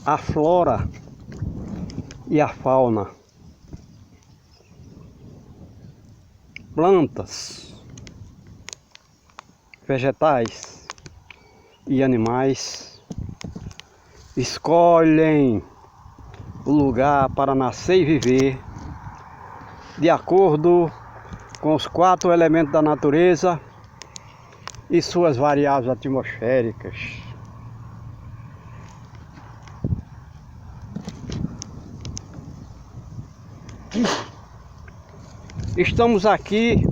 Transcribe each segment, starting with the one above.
a flora e a fauna. Plantas, vegetais e animais escolhem o lugar para nascer e viver de acordo com os 4 elementos da natureza e suas variáveis atmosféricas. Estamos aqui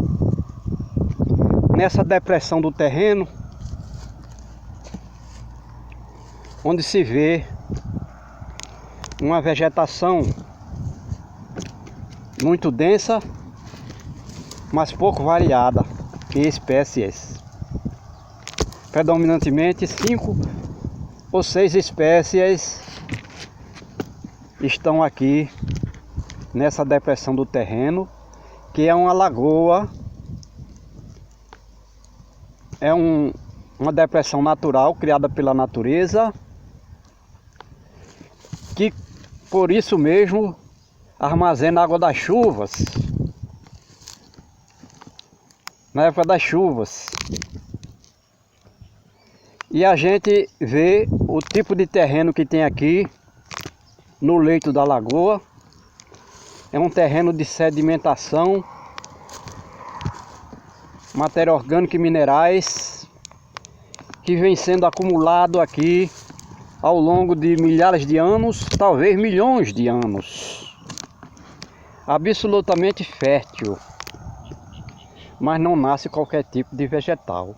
nessa depressão do terreno, onde se vê uma vegetação muito densa, mas pouco variada em espécies. Predominantemente 5 ou 6 espécies estão aqui nessa depressão do terreno, que é uma lagoa, é uma depressão natural criada pela natureza, que por isso mesmo armazena água das chuvas, na época das chuvas. E a gente vê o tipo de terreno que tem aqui no leito da lagoa. É um terreno de sedimentação, matéria orgânica e minerais que vem sendo acumulado aqui ao longo de milhares de anos, talvez milhões de anos. Absolutamente fértil, mas não nasce qualquer tipo de vegetal.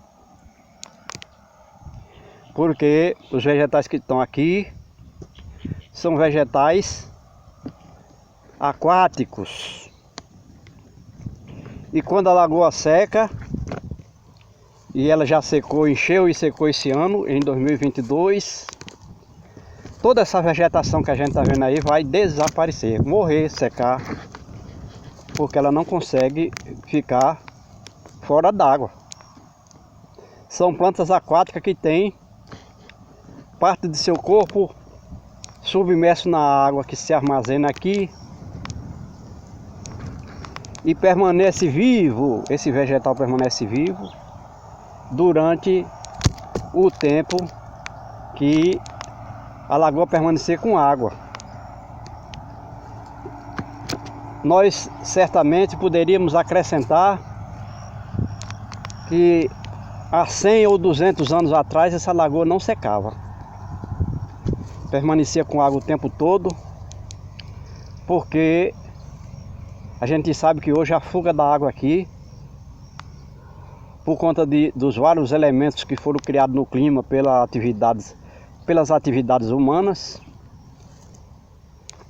Porque os vegetais que estão aqui são vegetais aquáticos. E quando a lagoa seca, e ela já secou, encheu e secou esse ano, em 2022, toda essa vegetação que a gente está vendo aí vai desaparecer, morrer, secar, porque ela não consegue ficar fora d'água. São plantas aquáticas que têm parte de seu corpo submerso na água, que se armazena aqui e permanece vivo. Esse vegetal permanece vivo durante o tempo que a lagoa permanecer com água. Nós certamente poderíamos acrescentar que há 100 ou 200 anos atrás essa lagoa não secava, permanecia com água o tempo todo, porque a gente sabe que hoje a fuga da água aqui, por conta dos vários elementos que foram criados no clima pelas atividades humanas,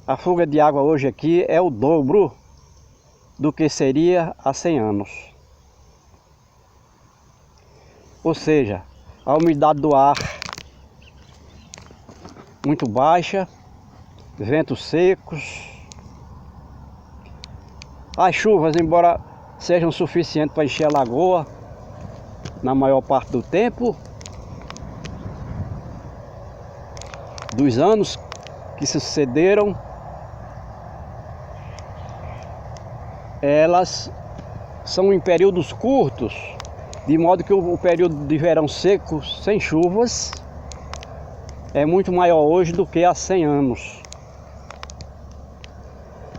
a fuga de água hoje aqui é o dobro do que seria há 100 anos. Ou seja, a umidade do ar muito baixa, ventos secos. As chuvas, embora sejam suficientes para encher a lagoa na maior parte do tempo, dos anos que se sucederam, elas são em períodos curtos, de modo que o período de verão seco, sem chuvas, é muito maior hoje do que há 100 anos.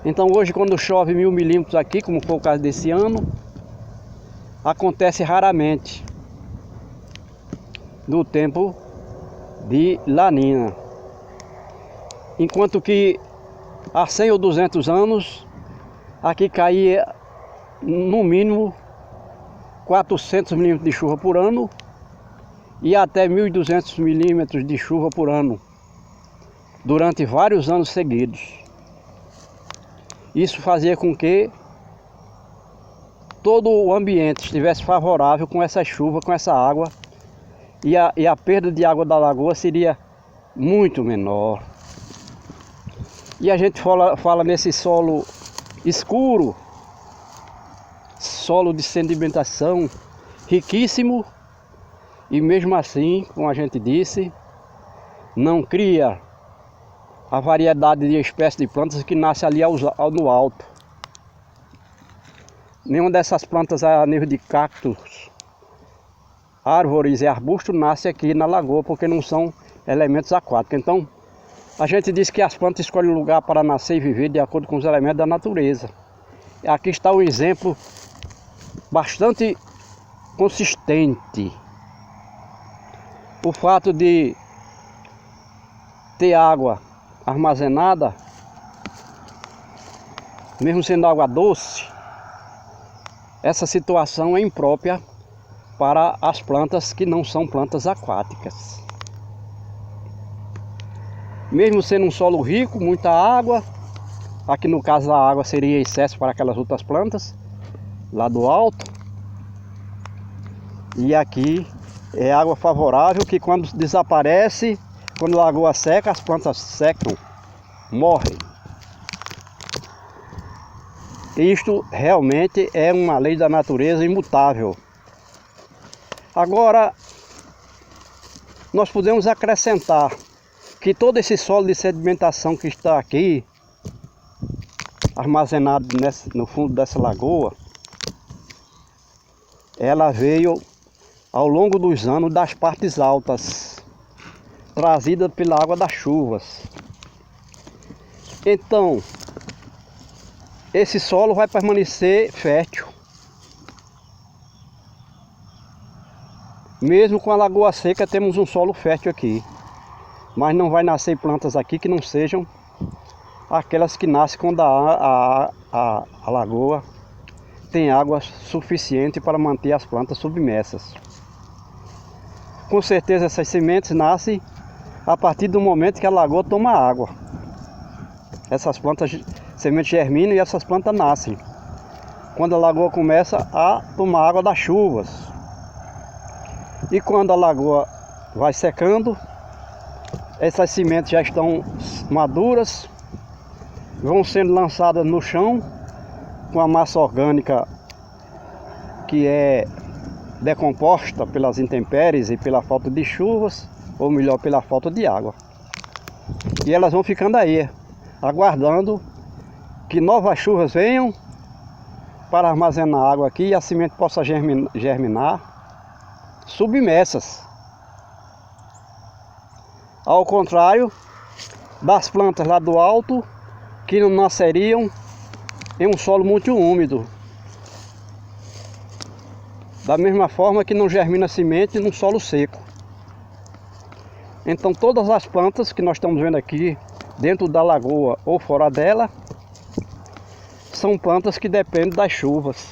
Então hoje, quando chove 1000 milímetros aqui, como foi o caso desse ano, acontece raramente no tempo de Laninha. Enquanto que há 100 ou 200 anos, aqui caía no mínimo 400 milímetros de chuva por ano e até 1200 milímetros de chuva por ano, durante vários anos seguidos. Isso fazia com que todo o ambiente estivesse favorável com essa chuva, com essa água, e a perda de água da lagoa seria muito menor. E a gente fala nesse solo escuro, solo de sedimentação riquíssimo, e mesmo assim, como a gente disse, não cria a variedade de espécies de plantas que nasce ali no alto. Nenhuma dessas plantas a nível de cactos, árvores e arbustos nasce aqui na lagoa, porque não são elementos aquáticos. Então, a gente diz que as plantas escolhem um lugar para nascer e viver de acordo com os elementos da natureza. Aqui está um exemplo bastante consistente. O fato de ter água armazenada, mesmo sendo água doce, essa situação é imprópria para as plantas que não são plantas aquáticas. Mesmo sendo um solo rico, muita água, aqui no caso a água seria excesso para aquelas outras plantas, lá do alto. E aqui é água favorável que quando desaparece, quando a lagoa seca, as plantas secam, morrem. Isto realmente é uma lei da natureza imutável. Agora, nós podemos acrescentar que todo esse solo de sedimentação que está aqui, armazenado no fundo dessa lagoa, ela veio ao longo dos anos das partes altas, trazida pela água das chuvas. Então, esse solo vai permanecer fértil, mesmo com a lagoa seca. Temos um solo fértil aqui, mas não vai nascer plantas aqui que não sejam aquelas que nascem quando a lagoa tem água suficiente para manter as plantas submersas. Com certeza essas sementes nascem a partir do momento que a lagoa toma água. Essas plantas, sementes germinam e essas plantas nascem quando a lagoa começa a tomar água das chuvas. E quando a lagoa vai secando, essas sementes já estão maduras, vão sendo lançadas no chão com a massa orgânica que é decomposta pelas intempéries e pela falta de chuvas, ou melhor, pela falta de água. E elas vão ficando aí, aguardando que novas chuvas venham para armazenar água aqui e a semente possa germinar submersas. Ao contrário das plantas lá do alto, que não nasceriam em um solo muito úmido. Da mesma forma que não germina semente num solo seco. Então todas as plantas que nós estamos vendo aqui, dentro da lagoa ou fora dela, são plantas que dependem das chuvas,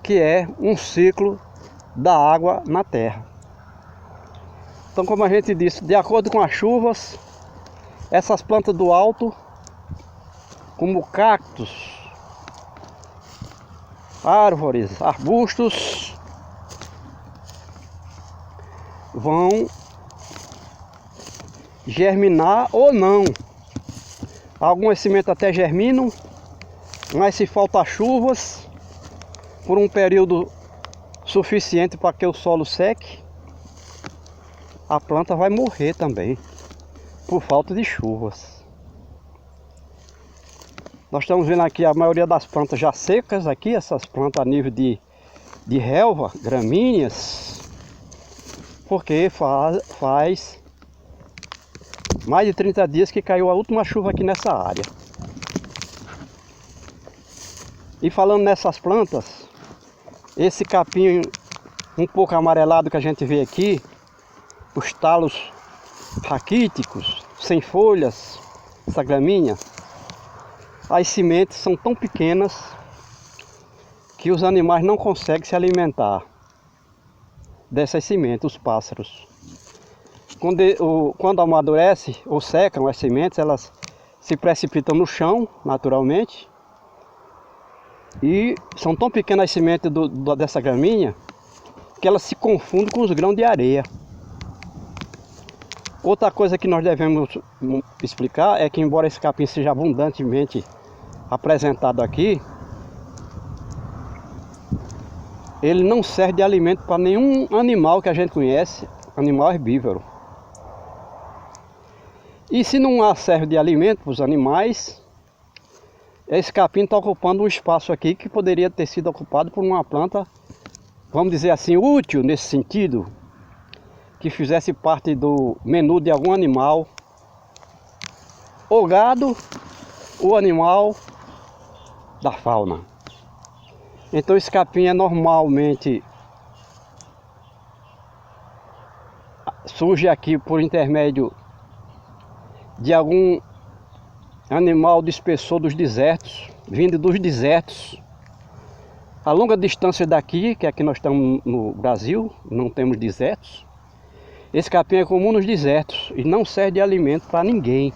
que é um ciclo da água na terra. Então, como a gente disse, de acordo com as chuvas, essas plantas do alto, como cactos, árvores, arbustos, vão germinar ou não. Algumas sementes até germinam, mas se falta chuvas por um período suficiente para que o solo seque, a planta vai morrer também por falta de chuvas. Nós estamos vendo aqui a maioria das plantas já secas aqui, essas plantas a nível de relva, gramíneas, porque faz mais de 30 dias que caiu a última chuva aqui nessa área. E falando nessas plantas, esse capim um pouco amarelado que a gente vê aqui, os talos raquíticos, sem folhas, essa gramínea, as sementes são tão pequenas que os animais não conseguem se alimentar dessas sementes, os pássaros. Quando amadurece ou secam as sementes, elas se precipitam no chão, naturalmente. E são tão pequenas as sementes dessa gramínea que elas se confundem com os grãos de areia. Outra coisa que nós devemos explicar é que, embora esse capim seja abundantemente apresentado aqui, ele não serve de alimento para nenhum animal que a gente conhece, animal herbívoro. E se não há serve de alimento para os animais, esse capim está ocupando um espaço aqui que poderia ter sido ocupado por uma planta, vamos dizer assim, útil nesse sentido, que fizesse parte do menu de algum animal, ou gado, ou animal da fauna. Então esse capim normalmente surge aqui por intermédio de algum animal dispersor dos desertos, vindo dos desertos, a longa distância daqui, que aqui nós estamos no Brasil, não temos desertos. Esse capim é comum nos desertos e não serve de alimento para ninguém.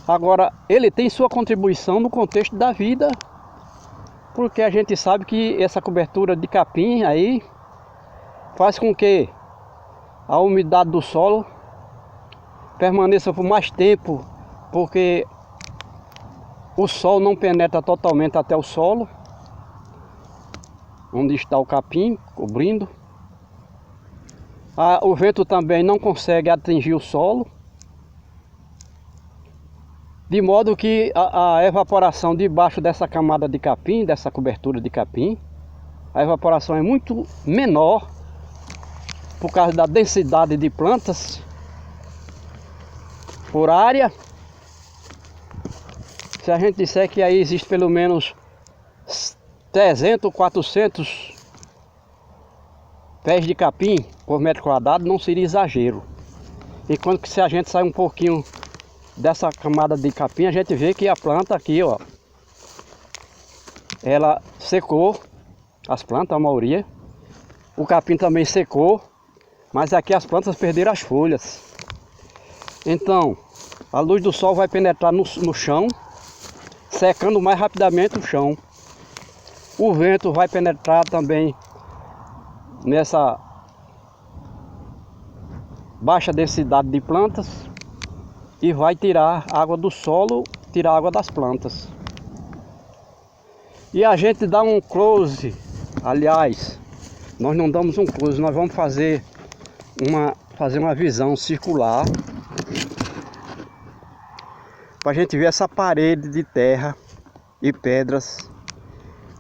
Agora, ele tem sua contribuição no contexto da vida, porque a gente sabe que essa cobertura de capim aí faz com que a umidade do solo permaneça por mais tempo, porque o sol não penetra totalmente até o solo, onde está o capim cobrindo. O vento também não consegue atingir o solo, de modo que a evaporação debaixo dessa camada de capim, dessa cobertura de capim, a evaporação é muito menor por causa da densidade de plantas por área. Se a gente disser que aí existe pelo menos 300, 400 pés de capim por metro quadrado, não seria exagero. Enquanto que se a gente sai um pouquinho dessa camada de capim, a gente vê que a planta aqui, ó, ela secou, as plantas, a maioria. O capim também secou, mas aqui as plantas perderam as folhas. Então, a luz do sol vai penetrar no chão, secando mais rapidamente o chão. O vento vai penetrar também nessa baixa densidade de plantas e vai tirar água do solo, tirar água das plantas. E a gente dá um close, aliás, nós não damos um close, nós vamos fazer uma visão circular para a gente ver essa parede de terra e pedras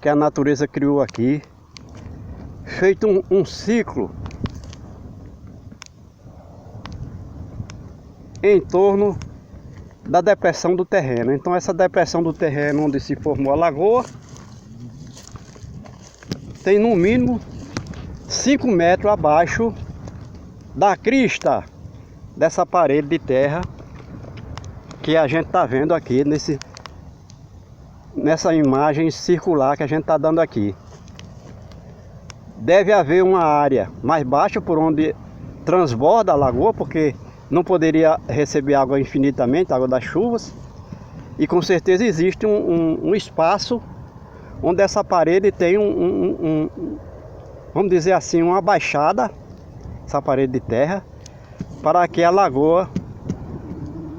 que a natureza criou aqui, feito um ciclo em torno da depressão do terreno. Então essa depressão do terreno onde se formou a lagoa tem no mínimo 5 metros abaixo da crista dessa parede de terra que a gente está vendo aqui nessa imagem circular que a gente está dando aqui. Deve haver uma área mais baixa por onde transborda a lagoa, porque não poderia receber água infinitamente, água das chuvas. E com certeza existe um espaço onde essa parede tem vamos dizer assim, uma baixada, essa parede de terra, para que a lagoa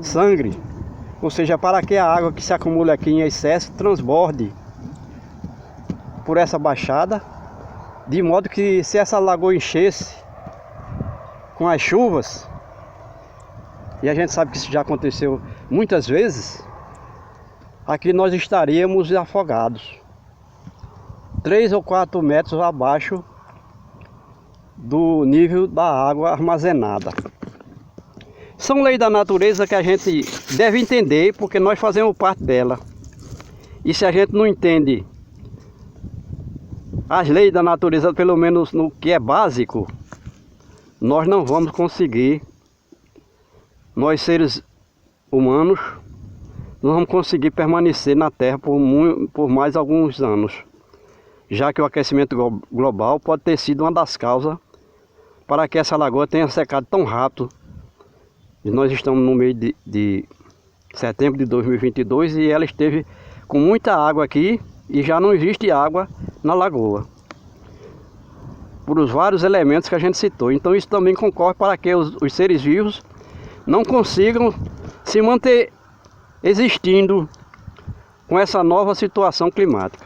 sangre. Ou seja, para que a água que se acumula aqui em excesso transborde por essa baixada, de modo que se essa lagoa enchesse com as chuvas, e a gente sabe que isso já aconteceu muitas vezes, aqui nós estaríamos afogados 3 ou 4 metros abaixo do nível da água armazenada. São leis da natureza que a gente deve entender, porque nós fazemos parte dela. E se a gente não entende as leis da natureza, pelo menos no que é básico, nós não vamos conseguir, nós seres humanos, não vamos conseguir permanecer na Terra por mais alguns anos, já que o aquecimento global pode ter sido uma das causas para que essa lagoa tenha secado tão rápido. E nós estamos no mês de setembro de 2022 e ela esteve com muita água aqui e já não existe água na lagoa, por os vários elementos que a gente citou. Então isso também concorre para que os seres vivos não consigam se manter existindo com essa nova situação climática.